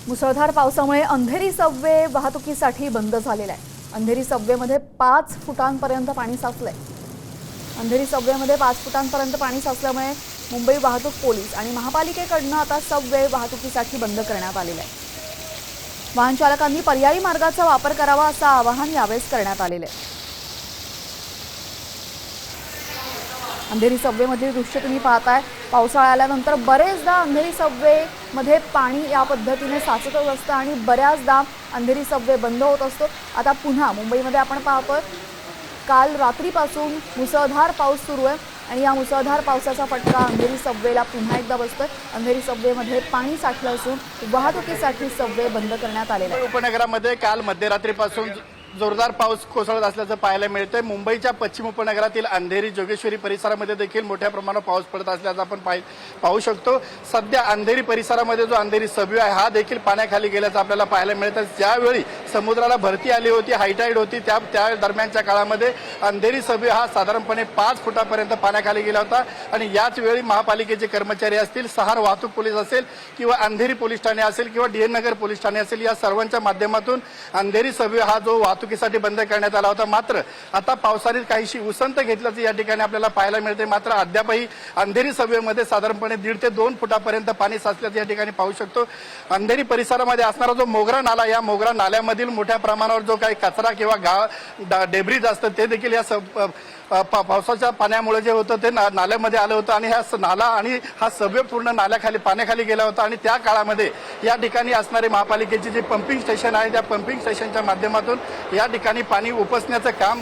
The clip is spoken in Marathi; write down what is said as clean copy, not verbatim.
मुसळधार पावसामुळे अंधेरी सबवे वाहतुकीसाठी बंद झालेला आहे। अंधेरी सबवेमध्ये 5 फुटांपर्यंत पाणी साचलंय। अंधेरी सबवेमध्ये 5 फुटांपर्यंत पाणी साचल्यामुळे मुंबई वाहतूक पोलीस आणि महापालिकेकडून आता सबवे वाहतुकीसाठी बंद करण्यात आलेला आहे। वाहन चालकांनी पर्यायी मार्गाचा वापर करावा असं आवाहन यावेळेस करण्यात आलेलं आहे। अंधेरी सबवेमधील दृश्य तुम्ही पाहताय। पावसाळा आल्यानंतर बरेचदा अंधेरी सबवेमध्ये पाणी या पद्धतीने साचतच असतं आणि बऱ्याचदा अंधेरी सबवे बंद होत असतो। आता पुन्हा मुंबईमध्ये आपण पाहतोय काल रात्रीपासून मुसळधार पाऊस सुरू आहे आणि या मुसळधार पावसाचा फटका अंधेरी सबवेला पुन्हा एकदा बसतोय। अंधेरी सबवेमध्ये पाणी साठलं असून वाहतुकीसाठी सबवे बंद करण्यात आलेला आहे। उपनगरामध्ये काल मध्यरात्रीपासून जोरदार पाऊस कोसळत असल्याचं पाहायला मिळतंय। मुंबईच्या पश्चिम उपनगरातील अंधेरी जोगेश्वरी परिसरामध्ये देखील मोठ्या प्रमाणात पाऊस पडत असल्याचं आपण पाहू शकतो। सध्या अंधेरी परिसरामध्ये जो अंधेरी सबवे आहे हा देखील पाण्याखाली गेल्याचं आपल्याला पाहायला मिळतं। ज्यावेळी समुद्राला भरती आली होती, हायटाईड होती, त्या दरम्यानच्या काळामध्ये अंधेरी सबवे हा साधारणपणे 5 फुटापर्यंत पाण्याखाली गेला होता आणि याच वेळी महापालिकेचे कर्मचारी असतील, सहार वाहतूक पोलीस असेल किंवा अंधेरी पोलीस ठाणे असेल किंवा डीएन नगर पोलीस ठाणे असेल, या सर्वांच्या माध्यमातून अंधेरी सबवे हा जो वाहतुकीसाठी बंद करण्यात आला होता। मात्र आता पावसाने काहीशी उसंत घेतल्याचं या ठिकाणी आपल्याला पाहायला मिळते। मात्र अद्यापही अंधेरी सबवेमध्ये साधारणपणे 1.5 ते 2 फुटापर्यंत पाणी साचल्याचं या ठिकाणी पाहू शकतो। अंधेरी परिसरामध्ये असणारा जो मोगरा नाला, या मोगरा नाल्यामधील मोठ्या प्रमाणावर जो काही कचरा किंवा डेब्रिज असतं ते देखील या पावसाच्या पाण्यामुळे जे होतं ते नाल्यामध्ये आलं होतं आणि नाला आणि हा सबवे पूर्ण नाल्याखाली पाण्याखाली गेला होता। आणि त्या काळामध्ये या ठिकाणी असणारे महापालिकेचे जे पंपिंग स्टेशन आहे त्या पंपिंग स्टेशनच्या माध्यमातून या ठिकाणी पाणी उपसण्याचं काम